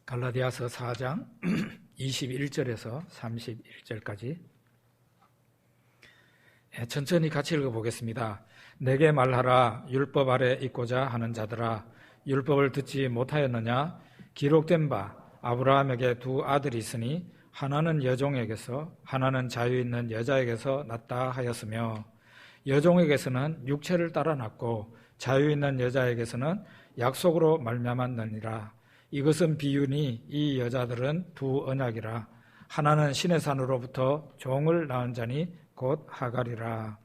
갈라디아서 4장 21절에서 31절까지 천천히 같이 읽어보겠습니다. 내게 말하라. 율법 아래 있고자 하는 자들아, 율법을 듣지 못하였느냐? 기록된 바 아브라함에게 두 아들이 있으니 하나는 여종에게서 하나는 자유 있는 여자에게서 났다 하였으며, 여종에게서는 육체를 따라 났고 자유 있는 여자에게서는 약속으로 말미암았느니라. 이것은 비유니 이 여자들은 두 언약이라. 하나는 신의 산으로부터 종을 낳은 자니 곧 하갈이라.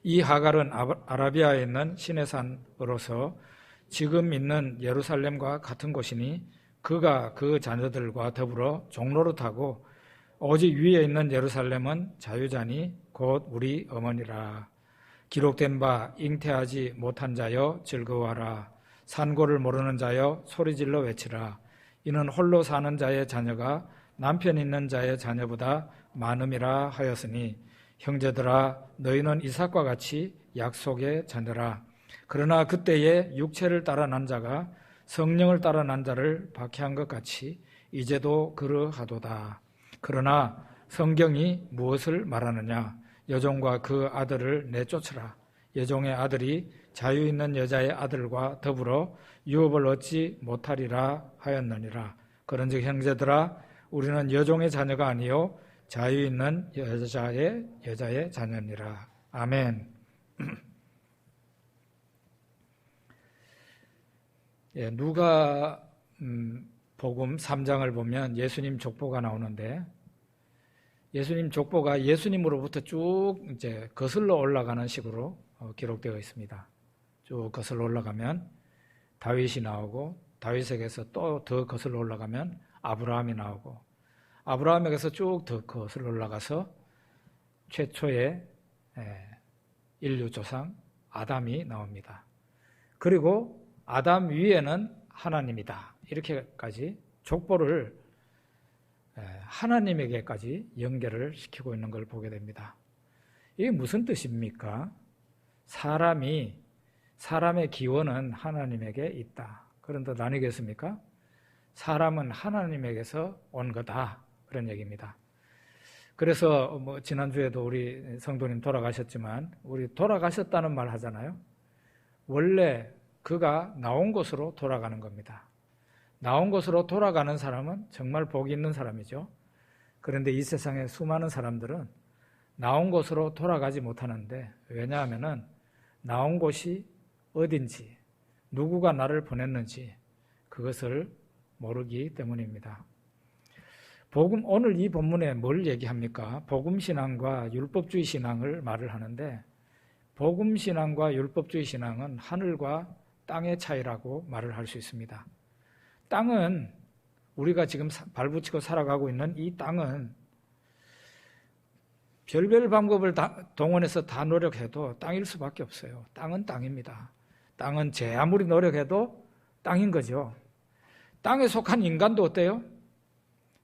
이 하갈은 아라비아에 있는 신의 산으로서 지금 있는 예루살렘과 같은 곳이니 그가 그 자녀들과 더불어 종노릇하고 오직 위에 있는 예루살렘은 자유자니 곧 우리 어머니라. 기록된 바 잉태하지 못한 자여 즐거워하라. 산고를 모르는 자여 소리질러 외치라. 이는 홀로 사는 자의 자녀가 남편 있는 자의 자녀보다 많음이라 하였으니, 형제들아 너희는 이삭과 같이 약속의 자녀라. 그러나 그때에 육체를 따라 난 자가 성령을 따라 난 자를 박해한 것 같이 이제도 그러하도다. 그러나 성경이 무엇을 말하느냐? 여종과 그 아들을 내쫓으라. 여종의 아들이 자유 있는 여자의 아들과 더불어 유업을 얻지 못하리라 하였느니라. 그런즉 형제들아 우리는 여종의 자녀가 아니요 자유 있는 여자의 자녀니라. 아멘. 누가 복음 3장을 보면 예수님 족보가 나오는데, 예수님 족보가 예수님으로부터 쭉 이제 거슬러 올라가는 식으로 기록되어 있습니다. 쭉 거슬러 올라가면 다윗이 나오고, 다윗에게서 또 더 거슬러 올라가면 아브라함이 나오고, 아브라함에게서 쭉 더 거슬러 올라가서 최초의 인류 조상 아담이 나옵니다. 그리고 아담 위에는 하나님이다. 이렇게까지 족보를 하나님에게까지 연결을 시키고 있는 걸 보게 됩니다. 이게 무슨 뜻입니까? 사람의 기원은 하나님에게 있다. 그런 뜻 아니겠습니까? 사람은 하나님에게서 온 거다. 그런 얘기입니다. 그래서 지난주에도 우리 성도님 돌아가셨지만, 우리 돌아가셨다는 말 하잖아요. 원래 그가 나온 곳으로 돌아가는 겁니다. 나온 곳으로 돌아가는 사람은 정말 복이 있는 사람이죠. 그런데 이 세상에 수많은 사람들은 나온 곳으로 돌아가지 못하는데, 왜냐하면은 나온 곳이 어딘지, 누구가 나를 보냈는지 그것을 모르기 때문입니다. 오늘 이 본문에 뭘 얘기합니까? 복음신앙과 율법주의 신앙을 말을 하는데, 복음신앙과 율법주의 신앙은 하늘과 땅의 차이라고 말을 할 수 있습니다. 땅은, 우리가 지금 발붙이고 살아가고 있는 이 땅은 별별 방법을 동원해서 다 노력해도 땅일 수밖에 없어요. 땅은 땅입니다. 땅은 제 아무리 노력해도 땅인 거죠. 땅에 속한 인간도 어때요?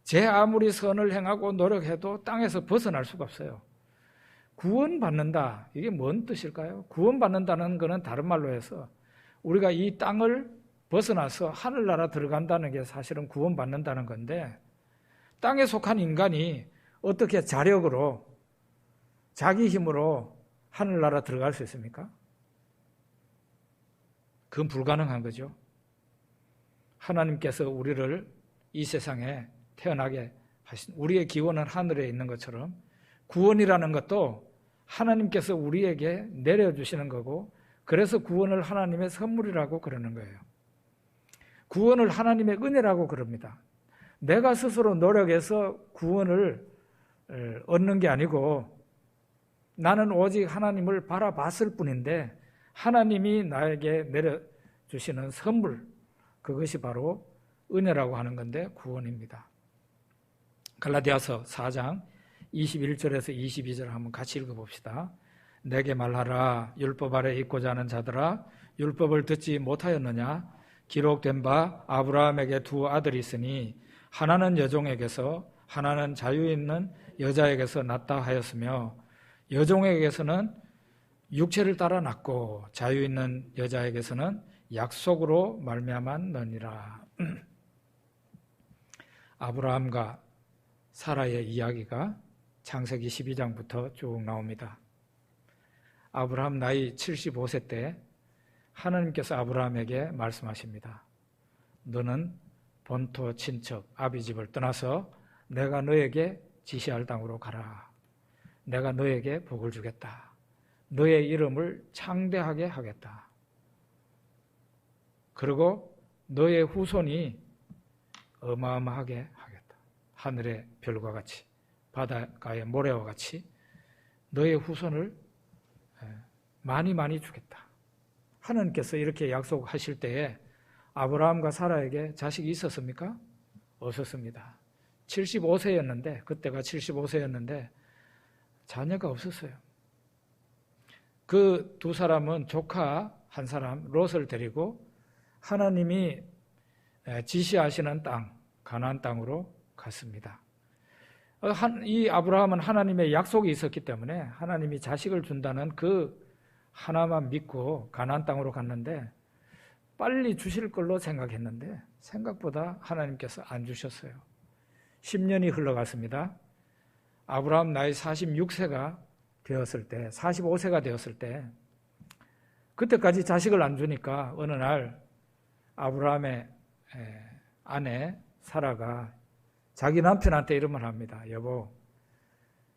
제 아무리 선을 행하고 노력해도 땅에서 벗어날 수가 없어요. 구원받는다, 이게 뭔 뜻일까요? 구원받는다는 것은 다른 말로 해서 우리가 이 땅을 벗어나서 하늘나라 들어간다는 게 사실은 구원받는다는 건데, 땅에 속한 인간이 어떻게 자력으로, 자기 힘으로 하늘나라 들어갈 수 있습니까? 그건 불가능한 거죠. 하나님께서 우리를 이 세상에 태어나게 하신, 우리의 기원은 하늘에 있는 것처럼 구원이라는 것도 하나님께서 우리에게 내려주시는 거고, 그래서 구원을 하나님의 선물이라고 그러는 거예요. 구원을 하나님의 은혜라고 그럽니다. 내가 스스로 노력해서 구원을 얻는 게 아니고, 나는 오직 하나님을 바라봤을 뿐인데 하나님이 나에게 내려주시는 선물, 그것이 바로 은혜라고 하는 건데 구원입니다. 갈라디아서 4장 21절에서 22절 한번 같이 읽어봅시다. 내게 말하라. 율법 아래 있고자 하는 자들아, 율법을 듣지 못하였느냐? 기록된 바 아브라함에게 두 아들이 있으니 하나는 여종에게서 하나는 자유 있는 여자에게서 났다 하였으며, 여종에게서는 육체를 따라 났고 자유 있는 여자에게서는 약속으로 말미암았느니라. 아브라함과 사라의 이야기가 창세기 12장부터 쭉 나옵니다. 아브라함 나이 75세 때 하나님께서 아브라함에게 말씀하십니다. 너는 본토 친척 아비 집을 떠나서 내가 너에게 지시할 땅으로 가라. 내가 너에게 복을 주겠다. 너의 이름을 창대하게 하겠다. 그리고 너의 후손이 어마어마하게 하겠다. 하늘의 별과 같이 바닷가의 모래와 같이 너의 후손을 많이 많이 주겠다. 하나님께서 이렇게 약속하실 때에 아브라함과 사라에게 자식이 있었습니까? 없었습니다. 75세였는데 그때가 75세였는데 자녀가 없었어요. 그 두 사람은 조카 한 사람 롯을 데리고 하나님이 지시하시는 땅 가나안 땅으로 갔습니다. 이 아브라함은 하나님의 약속이 있었기 때문에 하나님이 자식을 준다는 그 하나만 믿고 가나안 땅으로 갔는데 빨리 주실 걸로 생각했는데 생각보다 하나님께서 안 주셨어요. 10년이 흘러갔습니다. 아브라함 나이 46세가 되었을 때 45세가 되었을 때 그때까지 자식을 안 주니까 어느 날 아브라함의 아내 사라가 자기 남편한테 이런 말 합니다. 여보,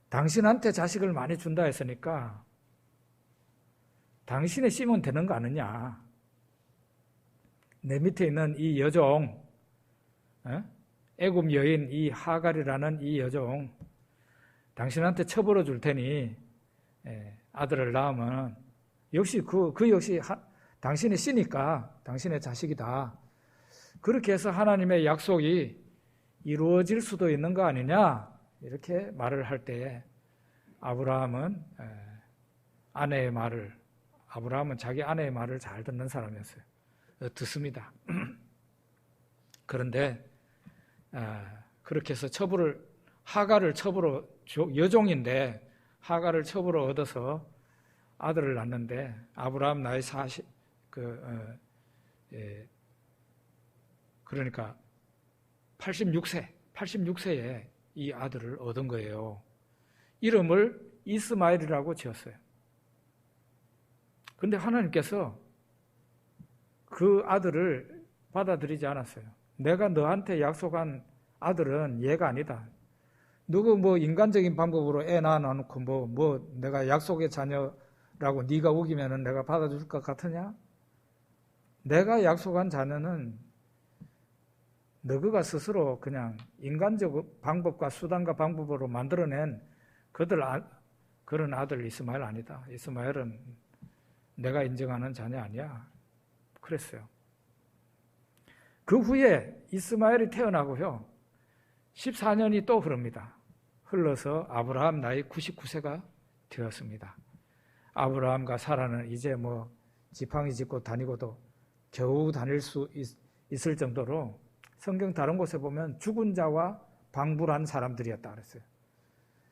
당신한테 자식을 많이 준다 했으니까 당신의 씨면 되는 거 아니냐. 내 밑에 있는 이 여종, 애굽 여인 이 하갈이라는 이 여종 당신한테 처벌어 줄 테니 아들을 낳으면 역시 그 역시 당신의 씨니까 당신의 자식이다. 그렇게 해서 하나님의 약속이 이루어질 수도 있는 거 아니냐 이렇게 말을 할 때에 아브라함은 아브라함은 자기 아내의 말을 잘 듣는 사람이었어요. 듣습니다. 그런데 그렇게 해서 하갈을 첩으로 여종인데 하갈을 첩으로 얻어서 아들을 낳는데 아브라함 나이 86세에 이 아들을 얻은 거예요. 이름을 이스마엘이라고 지었어요. 그런데 하나님께서 그 아들을 받아들이지 않았어요. 내가 너한테 약속한 아들은 얘가 아니다. 누구 인간적인 방법으로 애 낳아놓고 내가 약속의 자녀라고 네가 우기면은 내가 받아줄 것 같으냐? 내가 약속한 자녀는 너가 스스로 그냥 인간적 방법과 수단과 방법으로 만들어낸 그런 아들 이스마엘 아니다. 이스마엘은 내가 인정하는 자녀 아니야. 그랬어요. 그 후에 이스마엘이 태어나고요. 14년이 또 흐릅니다. 흘러서 아브라함 나이 99세가 되었습니다. 아브라함과 사라는 이제 지팡이 짚고 다니고도 겨우 다닐 수 있을 정도로 성경 다른 곳에 보면 죽은 자와 방불한 사람들이었다 그랬어요.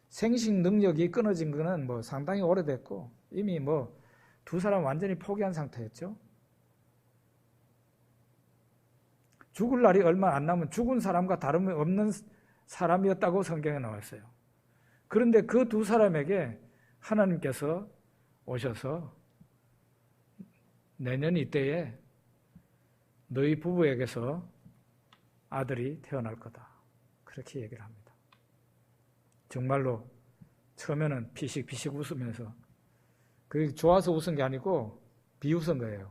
생식 능력이 끊어진 거는 상당히 오래됐고 이미 두 사람 완전히 포기한 상태였죠. 죽을 날이 얼마 안 남은 죽은 사람과 다름이 없는 사람이었다고 성경에 나와 있어요. 그런데 그 두 사람에게 하나님께서 오셔서 내년 이때에 너희 부부에게서 아들이 태어날 거다. 그렇게 얘기를 합니다. 정말로 처음에는 피식피식 웃으면서 그게 좋아서 웃은 게 아니고 비웃은 거예요.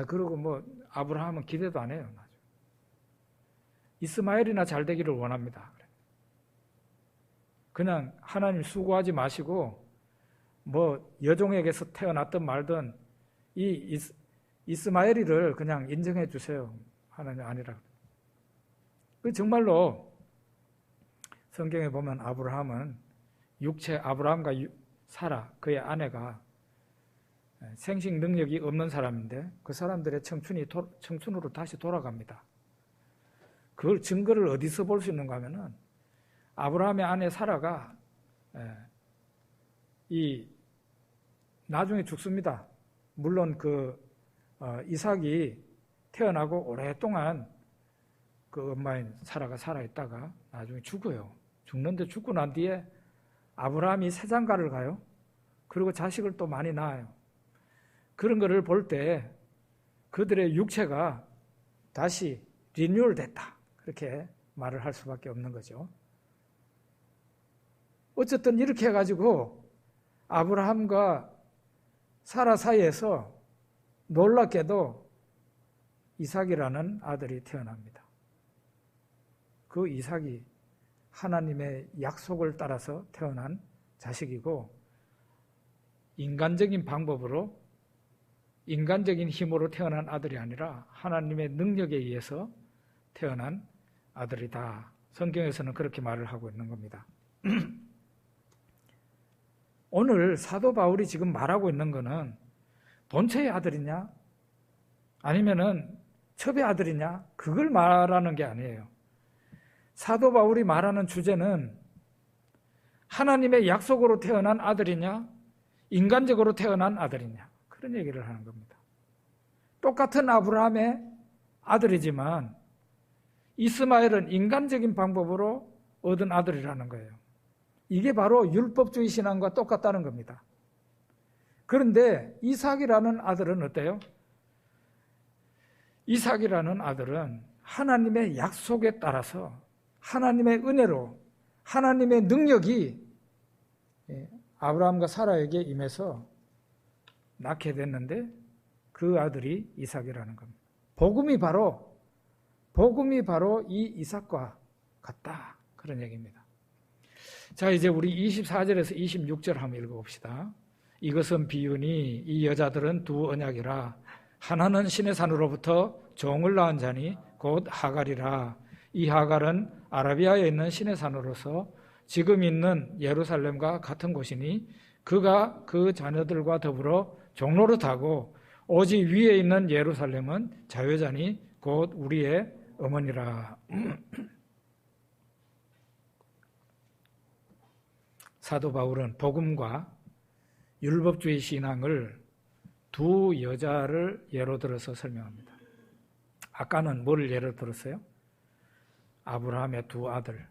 그리고 아브라함은 기대도 안 해요. 이스마엘이나 잘 되기를 원합니다. 그냥 하나님 수고하지 마시고 여종에게서 태어났든 말든 이 이스마엘이를 그냥 인정해 주세요. 하나님 아니라. 정말로 성경에 보면 아브라함은 아브라함과 사라 그의 아내가 생식 능력이 없는 사람인데 그 사람들의 청춘으로 다시 돌아갑니다. 그걸 증거를 어디서 볼 수 있는가 하면은 아브라함의 아내 사라가 나중에 죽습니다. 물론 이삭이 태어나고 오랫동안 그 엄마인 사라가 살아있다가 나중에 죽어요. 죽는데 죽고 난 뒤에 아브라함이 새장가를 가요. 그리고 자식을 또 많이 낳아요. 그런 거를 볼 때 그들의 육체가 다시 리뉴얼 됐다. 그렇게 말을 할 수밖에 없는 거죠. 어쨌든 이렇게 해가지고 아브라함과 사라 사이에서 놀랍게도 이삭이라는 아들이 태어납니다. 그 이삭이 하나님의 약속을 따라서 태어난 자식이고 인간적인 방법으로 인간적인 힘으로 태어난 아들이 아니라 하나님의 능력에 의해서 태어난 아들이다. 성경에서는 그렇게 말을 하고 있는 겁니다. 오늘 사도 바울이 지금 말하고 있는 거는 본처의 아들이냐 아니면은 첩의 아들이냐 그걸 말하는 게 아니에요. 사도 바울이 말하는 주제는 하나님의 약속으로 태어난 아들이냐 인간적으로 태어난 아들이냐 그런 얘기를 하는 겁니다. 똑같은 아브라함의 아들이지만 이스마엘은 인간적인 방법으로 얻은 아들이라는 거예요. 이게 바로 율법주의 신앙과 똑같다는 겁니다. 그런데 이삭이라는 아들은 어때요? 이삭이라는 아들은 하나님의 약속에 따라서 하나님의 은혜로 하나님의 능력이 아브라함과 사라에게 임해서 낳게 됐는데 그 아들이 이삭이라는 겁니다. 복음이 바로 이 이삭과 같다. 그런 얘기입니다. 자, 이제 우리 24절에서 26절 한번 읽어봅시다. 이것은 비유니 이 여자들은 두 언약이라 하나는 신의 산으로부터 종을 낳은 자니 곧 하갈이라. 이 하갈은 아라비아에 있는 신의 산으로서 지금 있는 예루살렘과 같은 곳이니 그가 그 자녀들과 더불어 종로를 타고 오직 위에 있는 예루살렘은 자유자니 곧 우리의 어머니라. 사도 바울은 복음과 율법주의 신앙을 두 여자를 예로 들어서 설명합니다. 아까는 뭘 예로 들었어요? 아브라함의 두 아들,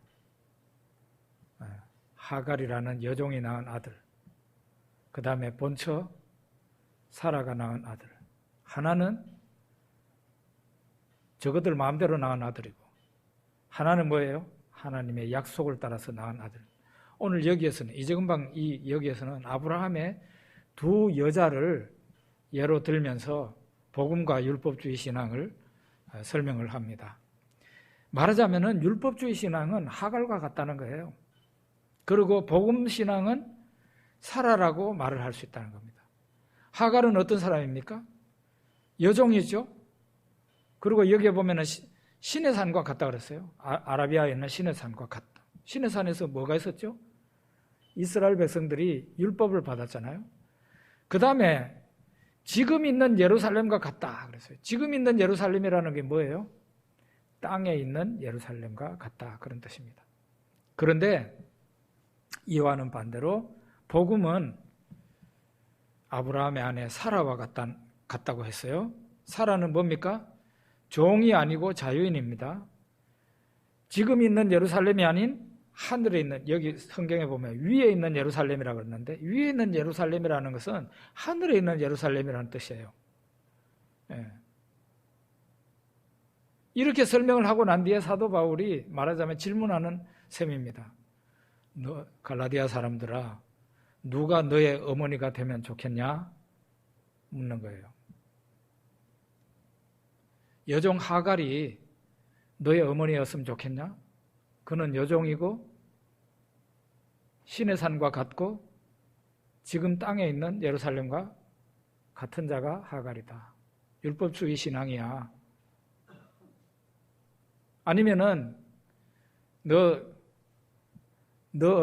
하갈이라는 여종이 낳은 아들, 그 다음에 본처 사라가 낳은 아들. 하나는 저것들 마음대로 낳은 아들이고 하나는 뭐예요? 하나님의 약속을 따라서 낳은 아들. 오늘 여기에서는 이제금방 여기에서는 아브라함의 두 여자를 예로 들면서 복음과 율법주의 신앙을 설명을 합니다. 말하자면은 율법주의 신앙은 하갈과 같다는 거예요. 그리고 복음 신앙은 사라라고 말을 할 수 있다는 겁니다. 하갈은 어떤 사람입니까? 여종이죠. 그리고 여기에 보면은 신의 산과 같다 그랬어요. 아라비아에 있는 신의 산과 같다. 신의 산에서 뭐가 있었죠? 이스라엘 백성들이 율법을 받았잖아요. 그 다음에 지금 있는 예루살렘과 같다 그랬어요. 지금 있는 예루살렘이라는 게 뭐예요? 땅에 있는 예루살렘과 같다 그런 뜻입니다. 그런데 이와는 반대로 복음은 아브라함의 아내 사라와 같다고 했어요. 사라는 뭡니까? 종이 아니고 자유인입니다. 지금 있는 예루살렘이 아닌 하늘에 있는, 여기 성경에 보면 위에 있는 예루살렘이라고 그러는데 위에 있는 예루살렘이라는 것은 하늘에 있는 예루살렘이라는 뜻이에요. 이렇게 설명을 하고 난 뒤에 사도 바울이 말하자면 질문하는 셈입니다. 너 갈라디아 사람들아, 누가 너의 어머니가 되면 좋겠냐? 묻는 거예요. 여종 하갈이 너의 어머니였으면 좋겠냐? 그는 여종이고 신의 산과 같고 지금 땅에 있는 예루살렘과 같은 자가 하갈이다. 율법주의 신앙이야. 아니면은 너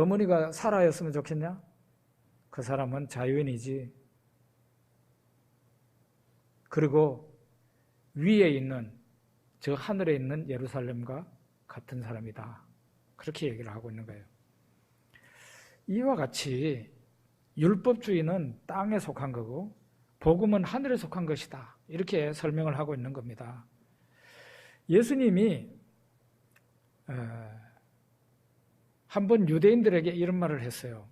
어머니가 사라였으면 좋겠냐? 그 사람은 자유인이지. 그리고 위에 있는 저 하늘에 있는 예루살렘과 같은 사람이다. 그렇게 얘기를 하고 있는 거예요. 이와 같이 율법주의는 땅에 속한 거고 복음은 하늘에 속한 것이다. 이렇게 설명을 하고 있는 겁니다. 예수님이 한번 유대인들에게 이런 말을 했어요.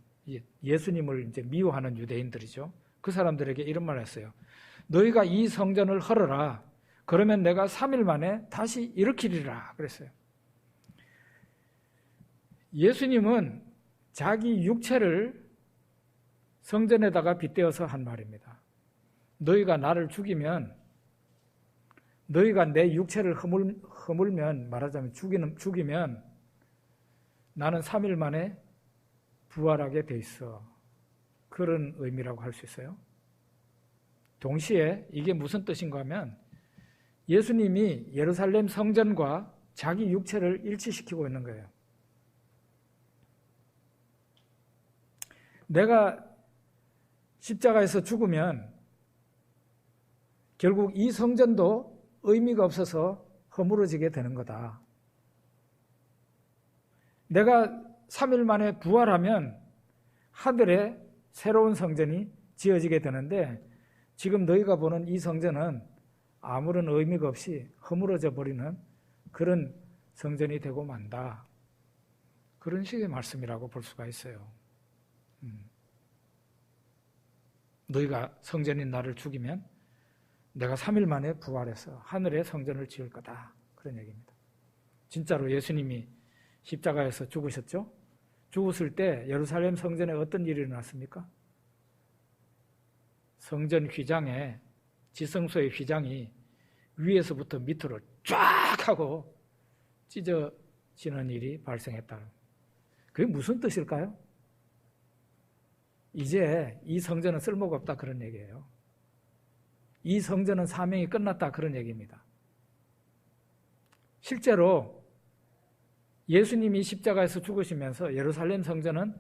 예수님을 이제 미워하는 유대인들이죠. 그 사람들에게 이런 말을 했어요. 너희가 이 성전을 헐어라. 그러면 내가 3일 만에 다시 일으키리라 그랬어요. 예수님은 자기 육체를 성전에다가 빗대어서 한 말입니다. 너희가 나를 죽이면, 너희가 내 육체를 허물면, 말하자면 죽이면 나는 3일 만에 부활하게 돼 있어. 그런 의미라고 할 수 있어요. 동시에 이게 무슨 뜻인가 하면 예수님이 예루살렘 성전과 자기 육체를 일치시키고 있는 거예요. 내가 십자가에서 죽으면 결국 이 성전도 의미가 없어서 허물어지게 되는 거다. 내가 3일 만에 부활하면 하늘에 새로운 성전이 지어지게 되는데 지금 너희가 보는 이 성전은 아무런 의미가 없이 허물어져 버리는 그런 성전이 되고 만다. 그런 식의 말씀이라고 볼 수가 있어요. 너희가 성전인 나를 죽이면 내가 3일 만에 부활해서 하늘에 성전을 지을 거다. 그런 얘기입니다. 진짜로 예수님이 십자가에서 죽으셨죠? 죽었을 때 예루살렘 성전에 어떤 일이 일어났습니까? 성전 휘장에, 지성소의 휘장이 위에서부터 밑으로 쫙 하고 찢어지는 일이 발생했다. 그게 무슨 뜻일까요? 이제 이 성전은 쓸모가 없다 그런 얘기예요. 이 성전은 사명이 끝났다 그런 얘기입니다. 실제로 예수님이 십자가에서 죽으시면서 예루살렘 성전은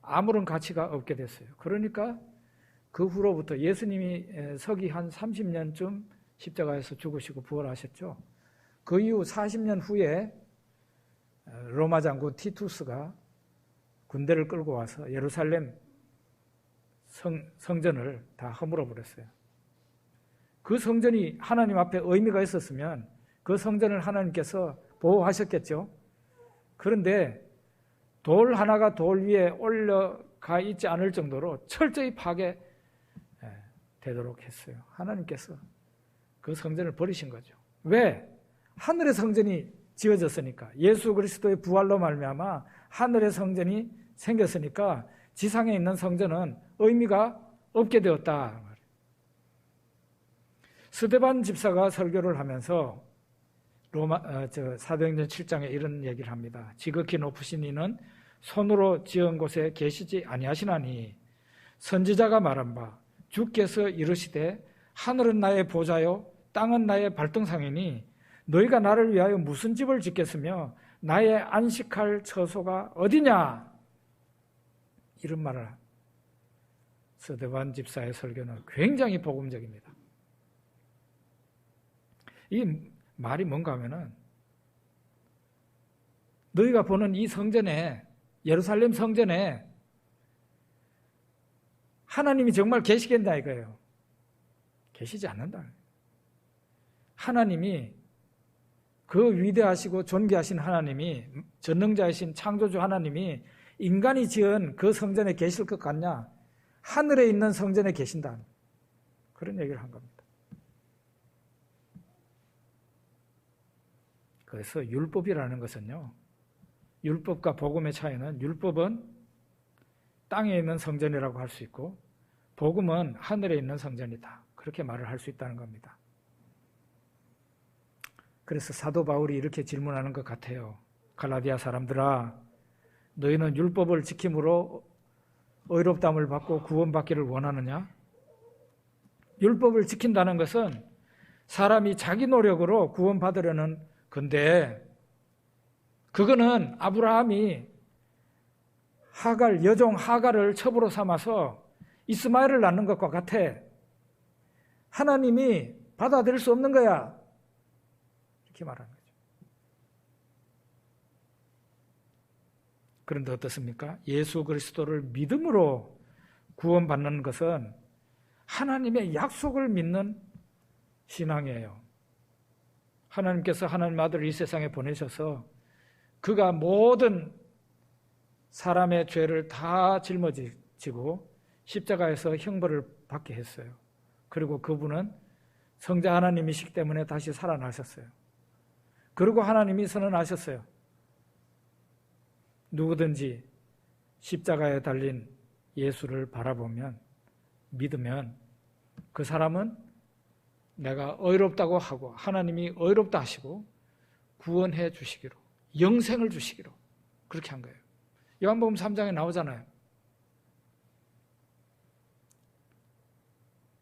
아무런 가치가 없게 됐어요. 그러니까 그 후로부터 예수님이 서기 한 30년쯤 십자가에서 죽으시고 부활하셨죠. 그 이후 40년 후에 로마 장군 티투스가 군대를 끌고 와서 예루살렘 성전을 다 허물어 버렸어요. 그 성전이 하나님 앞에 의미가 있었으면 그 성전을 하나님께서 보호하셨겠죠. 그런데 돌 하나가 돌 위에 올라가 있지 않을 정도로 철저히 파괴되도록 했어요. 하나님께서 그 성전을 버리신 거죠. 왜? 하늘의 성전이 지어졌으니까. 예수 그리스도의 부활로 말미암아 하늘의 성전이 생겼으니까 지상에 있는 성전은 의미가 없게 되었다. 스데반 집사가 설교를 하면서 사도행전 7장에 이런 얘기를 합니다. 지극히 높으신 이는 손으로 지은 곳에 계시지 아니하시나니 선지자가 말한 바 주께서 이르시되 하늘은 나의 보좌요 땅은 나의 발등상이니 너희가 나를 위하여 무슨 집을 짓겠으며 나의 안식할 처소가 어디냐? 이런 말을 스데반 집사의 설교는 굉장히 복음적입니다. 이 말이 뭔가 하면은 너희가 보는 이 성전에, 예루살렘 성전에 하나님이 정말 계시겠냐 이거예요. 계시지 않는다. 하나님이 그 위대하시고 존귀하신 하나님이, 전능자이신 창조주 하나님이 인간이 지은 그 성전에 계실 것 같냐? 하늘에 있는 성전에 계신다. 그런 얘기를 한 겁니다. 그래서 율법이라는 것은요, 율법과 복음의 차이는 율법은 땅에 있는 성전이라고 할 수 있고 복음은 하늘에 있는 성전이다. 그렇게 말을 할 수 있다는 겁니다. 그래서 사도 바울이 이렇게 질문하는 것 같아요. 갈라디아 사람들아, 너희는 율법을 지킴으로 의롭다함을 받고 구원받기를 원하느냐? 율법을 지킨다는 것은 사람이 자기 노력으로 구원받으려는 건데, 그거는 아브라함이 여종 하갈을 첩으로 삼아서 이스마엘을 낳는 것과 같아. 하나님이 받아들일 수 없는 거야. 이렇게 말하는 거죠. 그런데 어떻습니까? 예수 그리스도를 믿음으로 구원받는 것은 하나님의 약속을 믿는 신앙이에요. 하나님께서 하나님 아들을 이 세상에 보내셔서 그가 모든 사람의 죄를 다 짊어지고 십자가에서 형벌을 받게 했어요. 그리고 그분은 성자 하나님이시기 때문에 다시 살아나셨어요. 그리고 하나님이 선언하셨어요. 누구든지 십자가에 달린 예수를 바라보면, 믿으면 그 사람은 내가 의롭다고 하고 하나님이 의롭다 하시고 구원해 주시기로, 영생을 주시기로 그렇게 한 거예요. 요한복음 3장에 나오잖아요.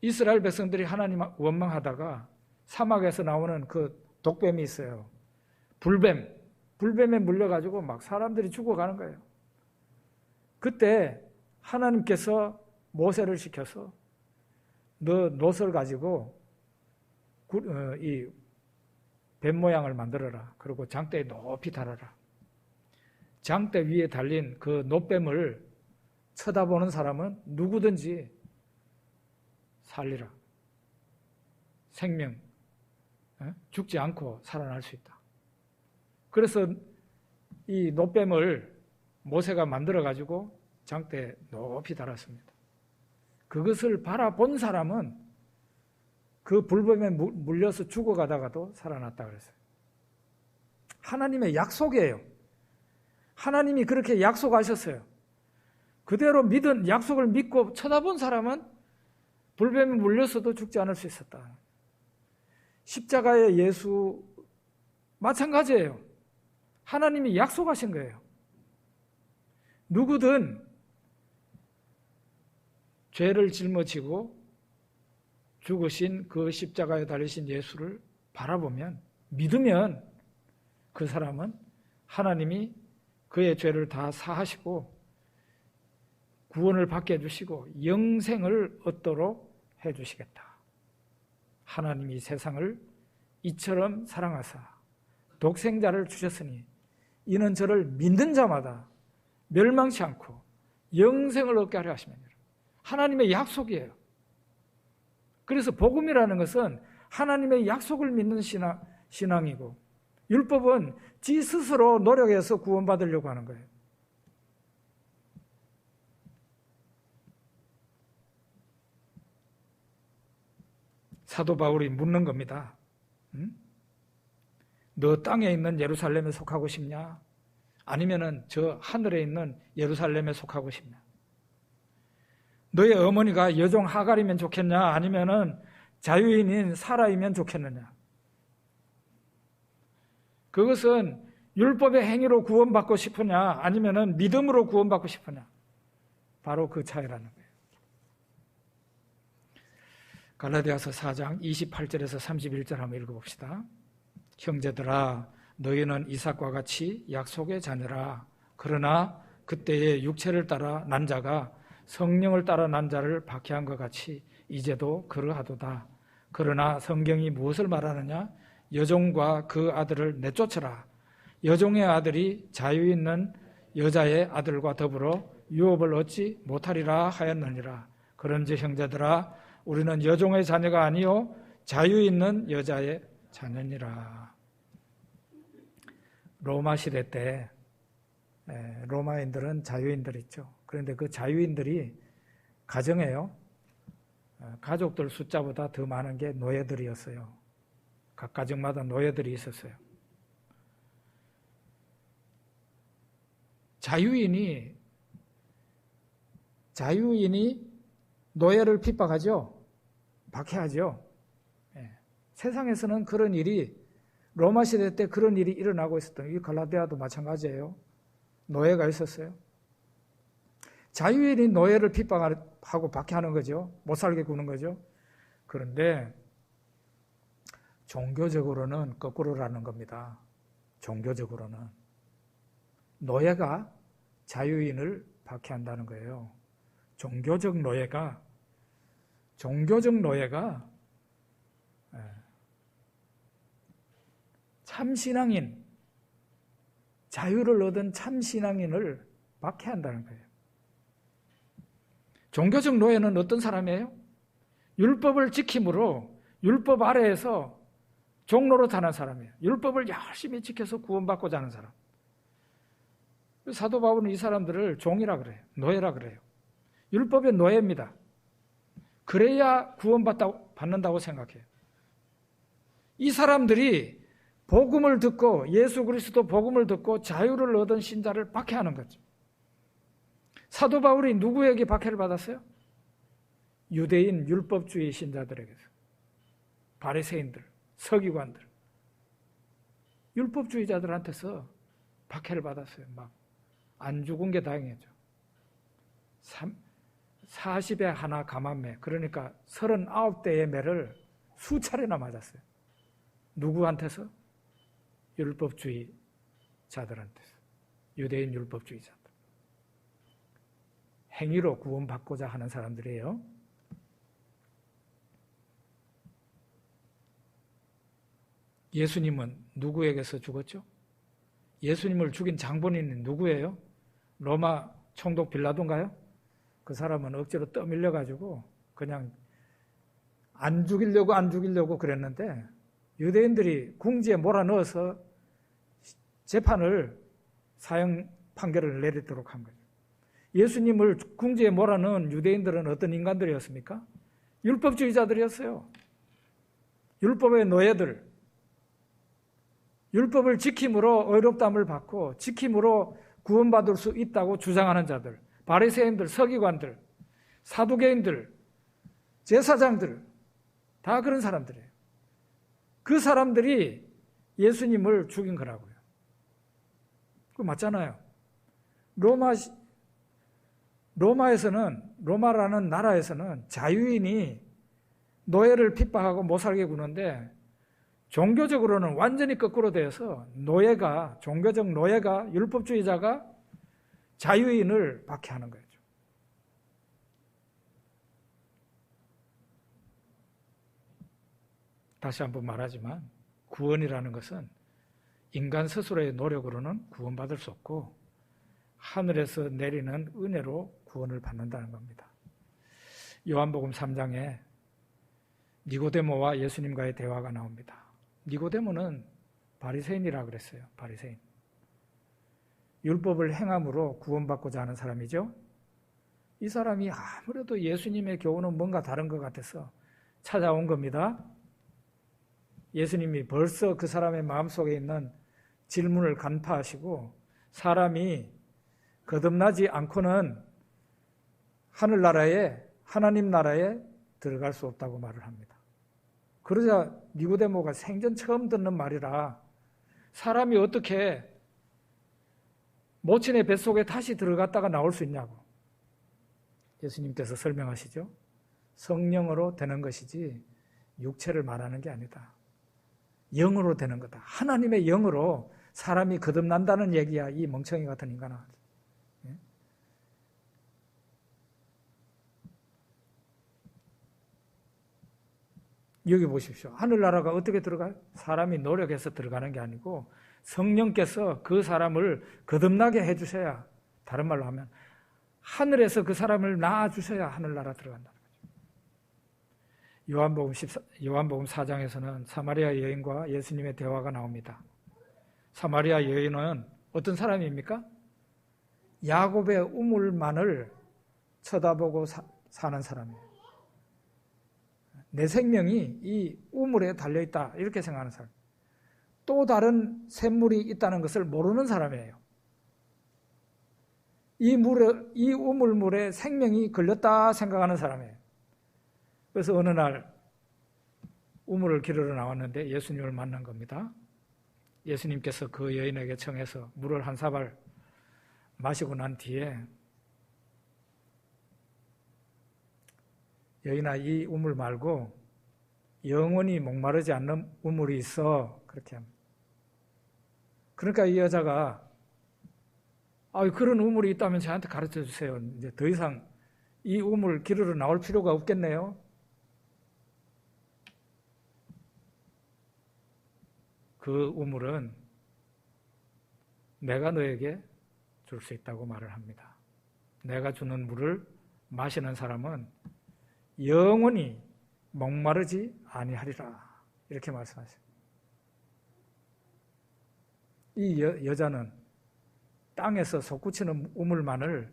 이스라엘 백성들이 하나님 원망하다가 사막에서 나오는 그 독뱀이 있어요. 불뱀에 물려가지고 막 사람들이 죽어가는 거예요. 그때 하나님께서 모세를 시켜서 너 놋을 가지고 이 뱀 모양을 만들어라. 그리고 장대에 높이 달아라. 장대 위에 달린 그 놋뱀을 쳐다보는 사람은 누구든지 살리라. 생명, 죽지 않고 살아날 수 있다. 그래서 이 놋뱀을 모세가 만들어가지고 장대에 높이 달았습니다. 그것을 바라본 사람은 그 불뱀에 물려서 죽어가다가도 살아났다 그랬어요. 하나님의 약속이에요. 하나님이 그렇게 약속하셨어요. 그대로 믿은 약속을 믿고 쳐다본 사람은 불뱀에 물려서도 죽지 않을 수 있었다. 십자가의 예수 마찬가지예요. 하나님이 약속하신 거예요. 누구든 죄를 짊어지고 죽으신 그 십자가에 달리신 예수를 바라보면, 믿으면 그 사람은 하나님이 그의 죄를 다 사하시고 구원을 받게 해주시고 영생을 얻도록 해주시겠다. 하나님이 세상을 이처럼 사랑하사 독생자를 주셨으니 이는 저를 믿는 자마다 멸망치 않고 영생을 얻게 하려 하심이니라. 하나님의 약속이에요. 그래서 복음이라는 것은 하나님의 약속을 믿는 신앙이고, 율법은 지 스스로 노력해서 구원받으려고 하는 거예요. 사도 바울이 묻는 겁니다. 너 땅에 있는 예루살렘에 속하고 싶냐? 아니면은 저 하늘에 있는 예루살렘에 속하고 싶냐? 너의 어머니가 여종 하갈이면 좋겠냐? 아니면은 자유인인 사라이면 좋겠느냐? 그것은 율법의 행위로 구원받고 싶으냐? 아니면은 믿음으로 구원받고 싶으냐? 바로 그 차이라는 거예요. 갈라디아서 4장 28절에서 31절 한번 읽어봅시다. 형제들아, 너희는 이삭과 같이 약속의 자녀라. 그러나 그때의 육체를 따라 난 자가 성령을 따라 난 자를 박해한 것 같이 이제도 그러하도다. 그러나 성경이 무엇을 말하느냐? 여종과 그 아들을 내쫓으라. 여종의 아들이 자유 있는 여자의 아들과 더불어 유업을 얻지 못하리라 하였느니라. 그런즉 형제들아, 우리는 여종의 자녀가 아니요 자유 있는 여자의 자녀니라. 로마 시대 때 로마인들은 자유인들 있죠. 그런데 그 자유인들이 가정에요, 가족들 숫자보다 더 많은 게 노예들이었어요. 각 가정마다 노예들이 있었어요. 자유인이 노예를 핍박하죠. 박해하죠. 세상에서는 그런 일이, 로마 시대 때 그런 일이 일어나고 있었던, 이 갈라디아도 마찬가지예요. 노예가 있었어요. 자유인이 노예를 핍박하고 박해하는 거죠. 못 살게 구는 거죠. 그런데 종교적으로는 거꾸로라는 겁니다. 종교적으로는 노예가 자유인을 박해한다는 거예요. 종교적 노예가 참신앙인, 자유를 얻은 참신앙인을 박해한다는 거예요. 종교적 노예는 어떤 사람이에요? 율법을 지킴으로 율법 아래에서 종로로 타는 사람이에요. 율법을 열심히 지켜서 구원받고자 하는 사람. 사도 바울은 이 사람들을 종이라 그래요. 노예라 그래요. 율법의 노예입니다. 그래야 구원받는다고 생각해요. 이 사람들이 복음을 듣고 예수 그리스도 복음을 듣고 자유를 얻은 신자를 박해하는 거죠. 사도 바울이 누구에게 박해를 받았어요? 유대인 율법주의 신자들에게서. 바리새인들, 서기관들, 율법주의자들한테서 박해를 받았어요. 막 안 죽은 게 다행이죠. 40에 하나 감한매, 그러니까 39대의 매를 수차례나 맞았어요. 누구한테서? 율법주의자들한테서. 유대인 율법주의자들. 행위로 구원받고자 하는 사람들이에요. 예수님은 누구에게서 죽었죠? 예수님을 죽인 장본인은 누구예요? 로마 총독 빌라도인가요? 그 사람은 억지로 떠밀려가지고 그냥 안 죽이려고 그랬는데 유대인들이 궁지에 몰아넣어서 재판을 사형 판결을 내리도록 한 거죠. 예수님을 궁지에 몰아넣은 유대인들은 어떤 인간들이었습니까? 율법주의자들이었어요. 율법의 노예들. 율법을 지킴으로 의롭다함을 받고 지킴으로 구원받을 수 있다고 주장하는 자들, 바리새인들, 서기관들, 사두개인들, 제사장들, 다 그런 사람들이에요. 그 사람들이 예수님을 죽인 거라고요. 그거 맞잖아요. 로마라는 나라에서는 자유인이 노예를 핍박하고 못 살게 구는데 종교적으로는 완전히 거꾸로 되어서 종교적 노예가, 율법주의자가 자유인을 박해하는 거죠. 다시 한번 말하지만 구원이라는 것은 인간 스스로의 노력으로는 구원받을 수 없고 하늘에서 내리는 은혜로 구원을 받는다는 겁니다. 요한복음 3장에 니고데모와 예수님과의 대화가 나옵니다. 니고데모는 바리새인이라 그랬어요. 바리새인. 율법을 행함으로 구원받고자 하는 사람이죠. 이 사람이 아무래도 예수님의 교훈은 뭔가 다른 것 같아서 찾아온 겁니다. 예수님이 벌써 그 사람의 마음속에 있는 질문을 간파하시고 사람이 거듭나지 않고는 하늘나라에, 하나님 나라에 들어갈 수 없다고 말을 합니다. 그러자 니고데모가 생전 처음 듣는 말이라 사람이 어떻게 모친의 뱃속에 다시 들어갔다가 나올 수 있냐고 예수님께서 설명하시죠. 성령으로 되는 것이지 육체를 말하는 게 아니다. 영으로 되는 거다. 하나님의 영으로 사람이 거듭난다는 얘기야. 이 멍청이 같은 인간아. 여기 보십시오. 하늘나라가 어떻게 들어가요? 사람이 노력해서 들어가는 게 아니고 성령께서 그 사람을 거듭나게 해주셔야, 다른 말로 하면 하늘에서 그 사람을 낳아주셔야 하늘나라 들어간다는 거죠. 요한복음 4장에서는 사마리아 여인과 예수님의 대화가 나옵니다. 사마리아 여인은 어떤 사람입니까? 야곱의 우물만을 쳐다보고 사는 사람이에요. 내 생명이 이 우물에 달려있다 이렇게 생각하는 사람. 또 다른 샘물이 있다는 것을 모르는 사람이에요. 이 우물물에 생명이 걸렸다 생각하는 사람이에요. 그래서 어느 날 우물을 기르러 나왔는데 예수님을 만난 겁니다. 예수님께서 그 여인에게 청해서 물을 한 사발 마시고 난 뒤에 여인아, 이 우물 말고 영원히 목마르지 않는 우물이 있어. 그렇게 합니다. 그러니까 이 여자가 그런 우물이 있다면 저한테 가르쳐 주세요. 이제 더 이상 이 우물 기르러 나올 필요가 없겠네요. 그 우물은 내가 너에게 줄 수 있다고 말을 합니다. 내가 주는 물을 마시는 사람은 영원히 목마르지 아니하리라. 이렇게 말씀하세요. 이 여자는 땅에서 솟구치는 우물만을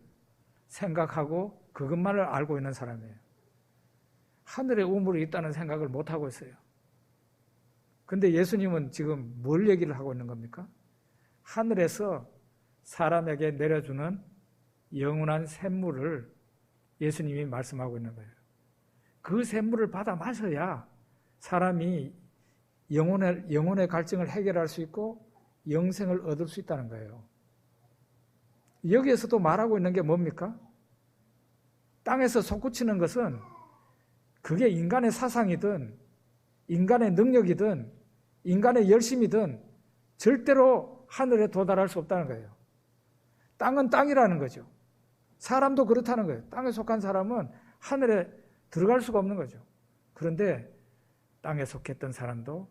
생각하고 그것만을 알고 있는 사람이에요. 하늘에 우물이 있다는 생각을 못하고 있어요. 근데 예수님은 지금 뭘 얘기를 하고 있는 겁니까? 하늘에서 사람에게 내려주는 영원한 샘물을 예수님이 말씀하고 있는 거예요. 그 샘물을 받아 마셔야 사람이 영혼의 갈증을 해결할 수 있고 영생을 얻을 수 있다는 거예요. 여기에서도 말하고 있는 게 뭡니까? 땅에서 솟구치는 것은 그게 인간의 사상이든 인간의 능력이든 인간의 열심이든 절대로 하늘에 도달할 수 없다는 거예요. 땅은 땅이라는 거죠. 사람도 그렇다는 거예요. 땅에 속한 사람은 하늘에 들어갈 수가 없는 거죠. 그런데 땅에 속했던 사람도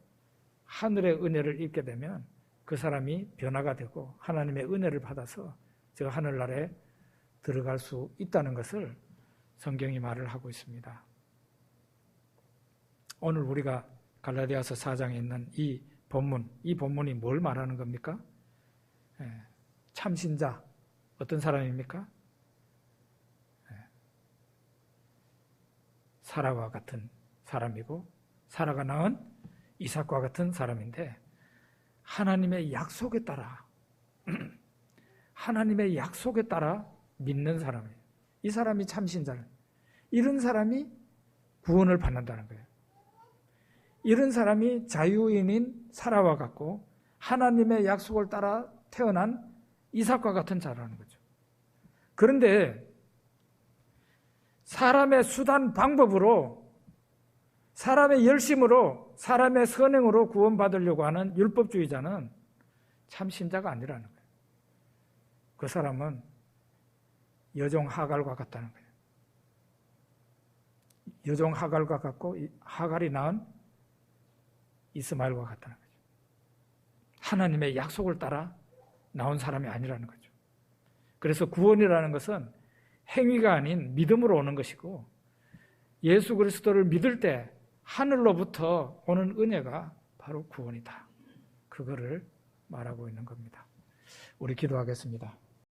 하늘의 은혜를 입게 되면 그 사람이 변화가 되고 하나님의 은혜를 받아서 저 하늘나라에 들어갈 수 있다는 것을 성경이 말을 하고 있습니다. 오늘 우리가 갈라디아서 4장에 있는 이 본문이 뭘 말하는 겁니까? 참신자, 어떤 사람입니까? 사라와 같은 사람이고 사라가 낳은 이삭과 같은 사람인데 하나님의 약속에 따라 믿는 사람이에요. 이 사람이 참신자예요. 이런 사람이 구원을 받는다는 거예요. 이런 사람이 자유인인 사라와 같고 하나님의 약속을 따라 태어난 이삭과 같은 자라는 거죠. 그런데 사람의 수단 방법으로 사람의 열심으로 사람의 선행으로 구원받으려고 하는 율법주의자는 참신자가 아니라는 거예요. 그 사람은 여종 하갈과 같다는 거예요. 여종 하갈과 같고 하갈이 낳은 이스마엘과 같다는 거죠. 하나님의 약속을 따라 나온 사람이 아니라는 거죠. 그래서 구원이라는 것은 행위가 아닌 믿음으로 오는 것이고 예수 그리스도를 믿을 때 하늘로부터 오는 은혜가 바로 구원이다. 그거를 말하고 있는 겁니다. 우리 기도하겠습니다.